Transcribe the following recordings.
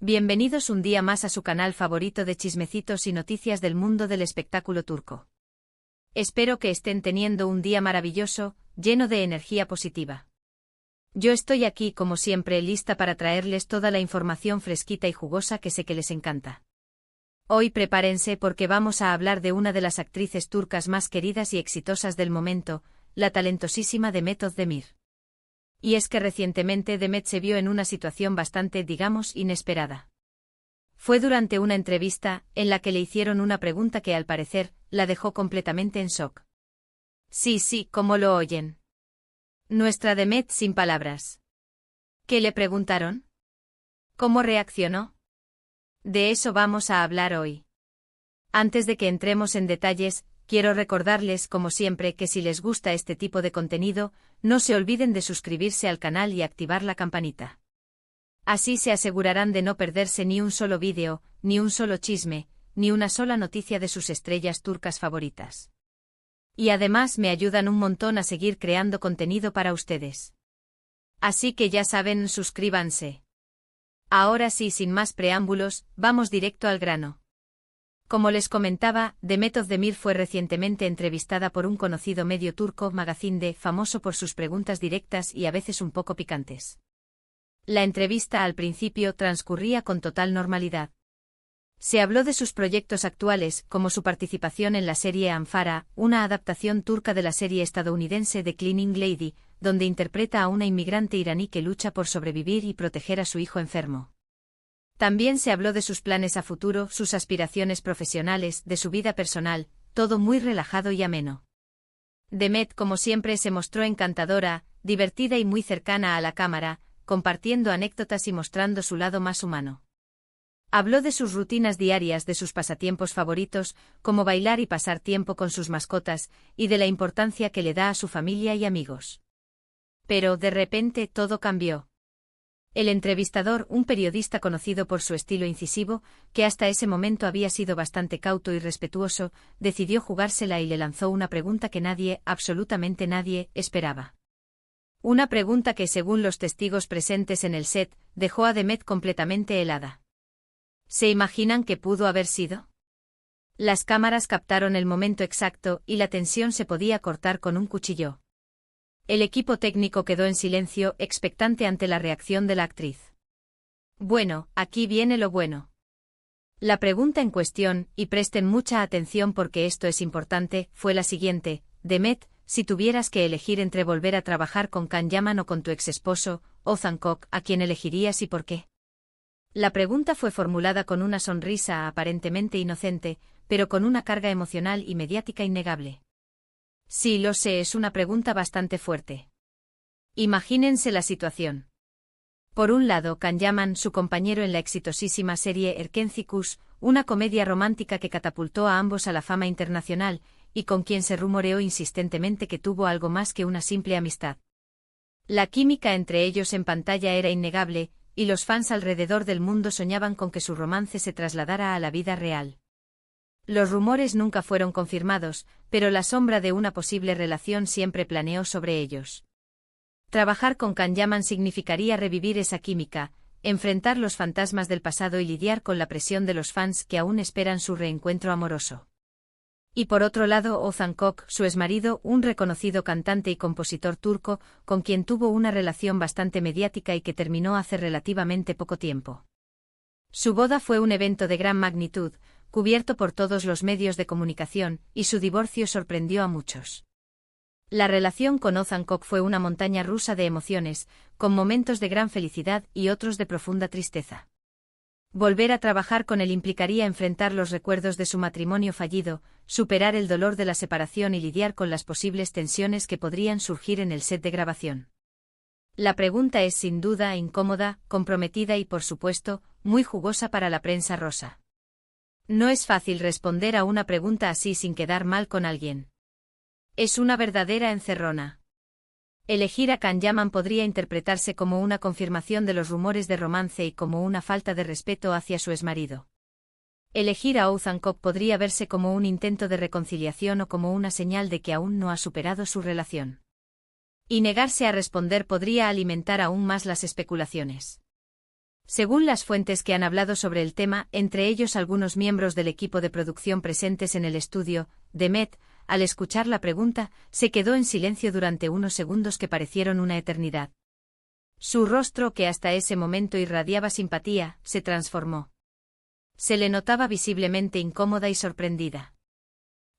Bienvenidos un día más a su canal favorito de chismecitos y noticias del mundo del espectáculo turco. Espero que estén teniendo un día maravilloso, lleno de energía positiva. Yo estoy aquí como siempre lista para traerles toda la información fresquita y jugosa que sé que les encanta. Hoy prepárense porque vamos a hablar de una de las actrices turcas más queridas y exitosas del momento, la talentosísima Demet Özdemir. Y es que recientemente Demet se vio en una situación bastante, digamos, inesperada. Fue durante una entrevista, en la que le hicieron una pregunta que al parecer, la dejó completamente en shock. Sí, como lo oyen. Nuestra Demet sin palabras. ¿Qué le preguntaron? ¿Cómo reaccionó? De eso vamos a hablar hoy. Antes de que entremos en detalles, quiero recordarles, como siempre, que si les gusta este tipo de contenido, no se olviden de suscribirse al canal y activar la campanita. Así se asegurarán de no perderse ni un solo vídeo, ni un solo chisme, ni una sola noticia de sus estrellas turcas favoritas. Y además me ayudan un montón a seguir creando contenido para ustedes. Así que ya saben, suscríbanse. Ahora sí, sin más preámbulos, vamos directo al grano. Como les comentaba, Demet Özdemir fue recientemente entrevistada por un conocido medio turco, Magazine, famoso por sus preguntas directas y a veces un poco picantes. La entrevista al principio transcurría con total normalidad. Se habló de sus proyectos actuales, como su participación en la serie Ampara, una adaptación turca de la serie estadounidense The Cleaning Lady, donde interpreta a una inmigrante iraní que lucha por sobrevivir y proteger a su hijo enfermo. También se habló de sus planes a futuro, sus aspiraciones profesionales, de su vida personal, todo muy relajado y ameno. Demet, como siempre, se mostró encantadora, divertida y muy cercana a la cámara, compartiendo anécdotas y mostrando su lado más humano. Habló de sus rutinas diarias, de sus pasatiempos favoritos, como bailar y pasar tiempo con sus mascotas, y de la importancia que le da a su familia y amigos. Pero, de repente, todo cambió. El entrevistador, un periodista conocido por su estilo incisivo, que hasta ese momento había sido bastante cauto y respetuoso, decidió jugársela y le lanzó una pregunta que nadie, absolutamente nadie, esperaba. Una pregunta que, según los testigos presentes en el set, dejó a Demet completamente helada. ¿Se imaginan qué pudo haber sido? Las cámaras captaron el momento exacto y la tensión se podía cortar con un cuchillo. El equipo técnico quedó en silencio, expectante ante la reacción de la actriz. Bueno, aquí viene lo bueno. La pregunta en cuestión, y presten mucha atención porque esto es importante, fue la siguiente: Demet, si tuvieras que elegir entre volver a trabajar con Can Yaman o con tu exesposo, Ozan Koç, ¿a quién elegirías y por qué? La pregunta fue formulada con una sonrisa aparentemente inocente, pero con una carga emocional y mediática innegable. Sí, lo sé, es una pregunta bastante fuerte. Imagínense la situación. Por un lado, Can Yaman, su compañero en la exitosísima serie Erkenci, una comedia romántica que catapultó a ambos a la fama internacional, y con quien se rumoreó insistentemente que tuvo algo más que una simple amistad. La química entre ellos en pantalla era innegable, y los fans alrededor del mundo soñaban con que su romance se trasladara a la vida real. Los rumores nunca fueron confirmados, pero la sombra de una posible relación siempre planeó sobre ellos. Trabajar con Can Yaman significaría revivir esa química, enfrentar los fantasmas del pasado y lidiar con la presión de los fans que aún esperan su reencuentro amoroso. Y por otro lado, Ozan Koç, su exmarido, un reconocido cantante y compositor turco, con quien tuvo una relación bastante mediática y que terminó hace relativamente poco tiempo. Su boda fue un evento de gran magnitud, cubierto por todos los medios de comunicación, y su divorcio sorprendió a muchos. La relación con Ozan Koç fue una montaña rusa de emociones, con momentos de gran felicidad y otros de profunda tristeza. Volver a trabajar con él implicaría enfrentar los recuerdos de su matrimonio fallido, superar el dolor de la separación y lidiar con las posibles tensiones que podrían surgir en el set de grabación. La pregunta es sin duda incómoda, comprometida y, por supuesto, muy jugosa para la prensa rosa. No es fácil responder a una pregunta así sin quedar mal con alguien. Es una verdadera encerrona. Elegir a Can Yaman podría interpretarse como una confirmación de los rumores de romance y como una falta de respeto hacia su exmarido. Elegir a Ozan Koç podría verse como un intento de reconciliación o como una señal de que aún no ha superado su relación. Y negarse a responder podría alimentar aún más las especulaciones. Según las fuentes que han hablado sobre el tema, entre ellos algunos miembros del equipo de producción presentes en el estudio, Demet, al escuchar la pregunta, se quedó en silencio durante unos segundos que parecieron una eternidad. Su rostro, que hasta ese momento irradiaba simpatía, se transformó. Se le notaba visiblemente incómoda y sorprendida.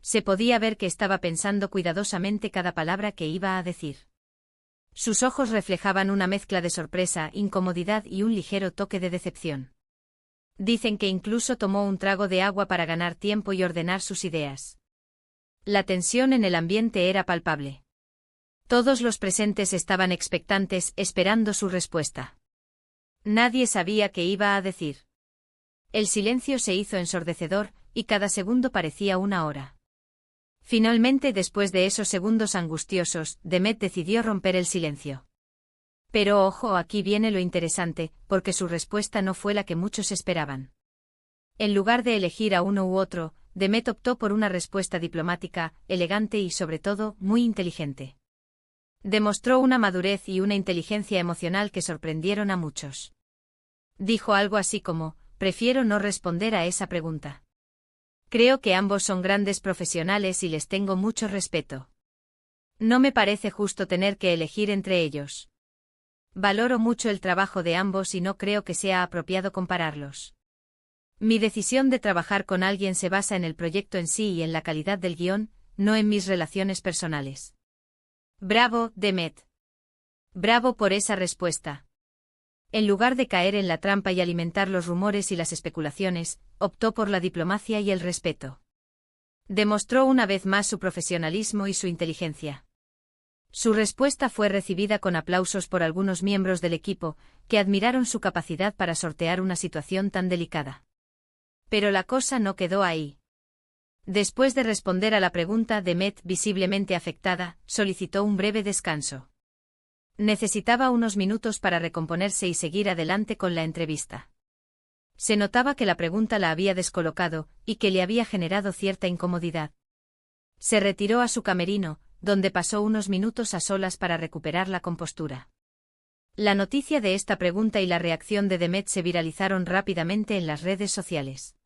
Se podía ver que estaba pensando cuidadosamente cada palabra que iba a decir. Sus ojos reflejaban una mezcla de sorpresa, incomodidad y un ligero toque de decepción. Dicen que incluso tomó un trago de agua para ganar tiempo y ordenar sus ideas. La tensión en el ambiente era palpable. Todos los presentes estaban expectantes, esperando su respuesta. Nadie sabía qué iba a decir. El silencio se hizo ensordecedor, y cada segundo parecía una hora. Finalmente, después de esos segundos angustiosos, Demet decidió romper el silencio. Pero ojo, aquí viene lo interesante, porque su respuesta no fue la que muchos esperaban. En lugar de elegir a uno u otro, Demet optó por una respuesta diplomática, elegante y sobre todo, muy inteligente. Demostró una madurez y una inteligencia emocional que sorprendieron a muchos. Dijo algo así como: prefiero no responder a esa pregunta. Creo que ambos son grandes profesionales y les tengo mucho respeto. No me parece justo tener que elegir entre ellos. Valoro mucho el trabajo de ambos y no creo que sea apropiado compararlos. Mi decisión de trabajar con alguien se basa en el proyecto en sí y en la calidad del guión, no en mis relaciones personales. Bravo, Demet. Bravo por esa respuesta. En lugar de caer en la trampa y alimentar los rumores y las especulaciones, optó por la diplomacia y el respeto. Demostró una vez más su profesionalismo y su inteligencia. Su respuesta fue recibida con aplausos por algunos miembros del equipo, que admiraron su capacidad para sortear una situación tan delicada. Pero la cosa no quedó ahí. Después de responder a la pregunta, Demet, visiblemente afectada, solicitó un breve descanso. Necesitaba unos minutos para recomponerse y seguir adelante con la entrevista. Se notaba que la pregunta la había descolocado, y que le había generado cierta incomodidad. Se retiró a su camerino, donde pasó unos minutos a solas para recuperar la compostura. La noticia de esta pregunta y la reacción de Demet se viralizaron rápidamente en las redes sociales.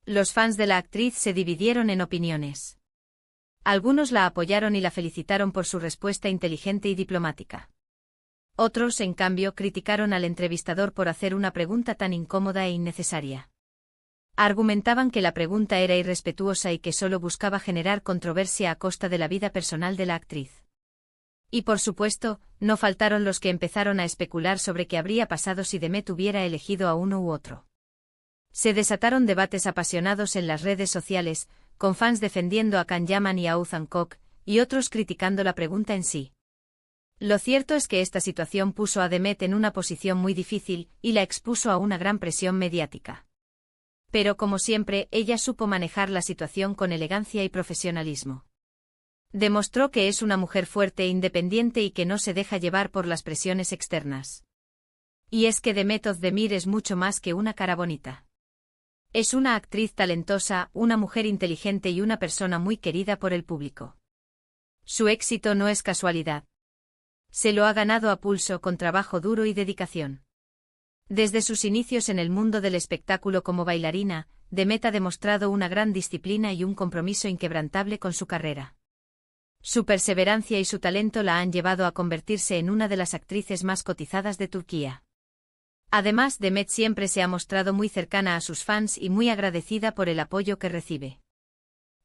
Los fans de la actriz se dividieron en opiniones. Algunos la apoyaron y la felicitaron por su respuesta inteligente y diplomática. Otros, en cambio, criticaron al entrevistador por hacer una pregunta tan incómoda e innecesaria. Argumentaban que la pregunta era irrespetuosa y que solo buscaba generar controversia a costa de la vida personal de la actriz. Y por supuesto, no faltaron los que empezaron a especular sobre qué habría pasado si Demet hubiera elegido a uno u otro. Se desataron debates apasionados en las redes sociales, con fans defendiendo a Can Yaman y a Ethan Hawke, y otros criticando la pregunta en sí. Lo cierto es que esta situación puso a Demet en una posición muy difícil, y la expuso a una gran presión mediática. Pero como siempre, ella supo manejar la situación con elegancia y profesionalismo. Demostró que es una mujer fuerte e independiente y que no se deja llevar por las presiones externas. Y es que Demet Özdemir es mucho más que una cara bonita. Es una actriz talentosa, una mujer inteligente y una persona muy querida por el público. Su éxito no es casualidad. Se lo ha ganado a pulso con trabajo duro y dedicación. Desde sus inicios en el mundo del espectáculo como bailarina, Demet ha demostrado una gran disciplina y un compromiso inquebrantable con su carrera. Su perseverancia y su talento la han llevado a convertirse en una de las actrices más cotizadas de Turquía. Además, Demet siempre se ha mostrado muy cercana a sus fans y muy agradecida por el apoyo que recibe.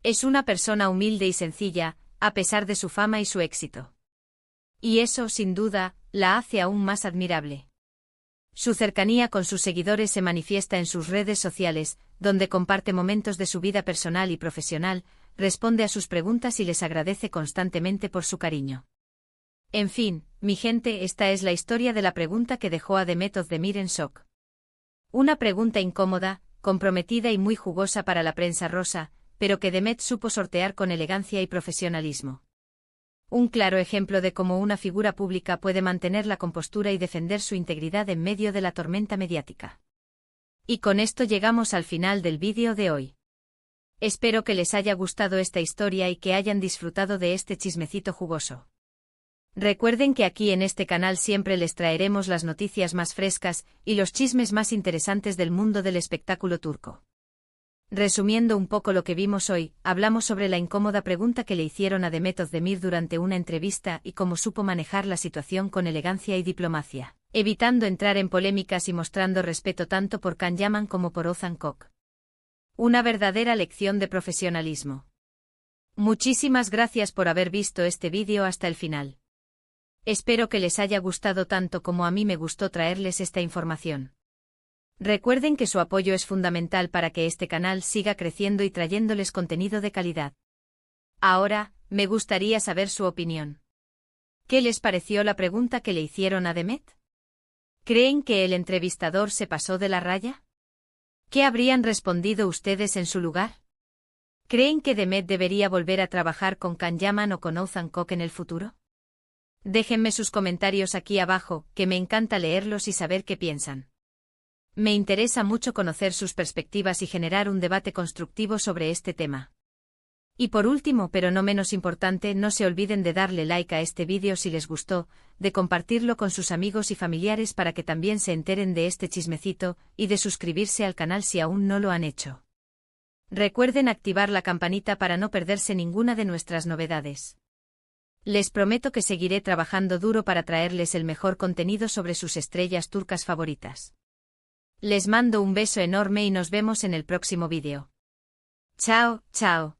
Es una persona humilde y sencilla, a pesar de su fama y su éxito. Y eso, sin duda, la hace aún más admirable. Su cercanía con sus seguidores se manifiesta en sus redes sociales, donde comparte momentos de su vida personal y profesional, responde a sus preguntas y les agradece constantemente por su cariño. En fin, mi gente, esta es la historia de la pregunta que dejó a Demet Özdemir en shock. Una pregunta incómoda, comprometida y muy jugosa para la prensa rosa, pero que Demet supo sortear con elegancia y profesionalismo. Un claro ejemplo de cómo una figura pública puede mantener la compostura y defender su integridad en medio de la tormenta mediática. Y con esto llegamos al final del vídeo de hoy. Espero que les haya gustado esta historia y que hayan disfrutado de este chismecito jugoso. Recuerden que aquí en este canal siempre les traeremos las noticias más frescas y los chismes más interesantes del mundo del espectáculo turco. Resumiendo un poco lo que vimos hoy, hablamos sobre la incómoda pregunta que le hicieron a Demet Özdemir durante una entrevista y cómo supo manejar la situación con elegancia y diplomacia, evitando entrar en polémicas y mostrando respeto tanto por Can Yaman como por Ozan Kok. Una verdadera lección de profesionalismo. Muchísimas gracias por haber visto este vídeo hasta el final. Espero que les haya gustado tanto como a mí me gustó traerles esta información. Recuerden que su apoyo es fundamental para que este canal siga creciendo y trayéndoles contenido de calidad. Ahora, me gustaría saber su opinión. ¿Qué les pareció la pregunta que le hicieron a Demet? ¿Creen que el entrevistador se pasó de la raya? ¿Qué habrían respondido ustedes en su lugar? ¿Creen que Demet debería volver a trabajar con Can Yaman o con Ozan Kok en el futuro? Déjenme sus comentarios aquí abajo, que me encanta leerlos y saber qué piensan. Me interesa mucho conocer sus perspectivas y generar un debate constructivo sobre este tema. Y por último, pero no menos importante, no se olviden de darle like a este vídeo si les gustó, de compartirlo con sus amigos y familiares para que también se enteren de este chismecito, y de suscribirse al canal si aún no lo han hecho. Recuerden activar la campanita para no perderse ninguna de nuestras novedades. Les prometo que seguiré trabajando duro para traerles el mejor contenido sobre sus estrellas turcas favoritas. Les mando un beso enorme y nos vemos en el próximo vídeo. Chao, chao.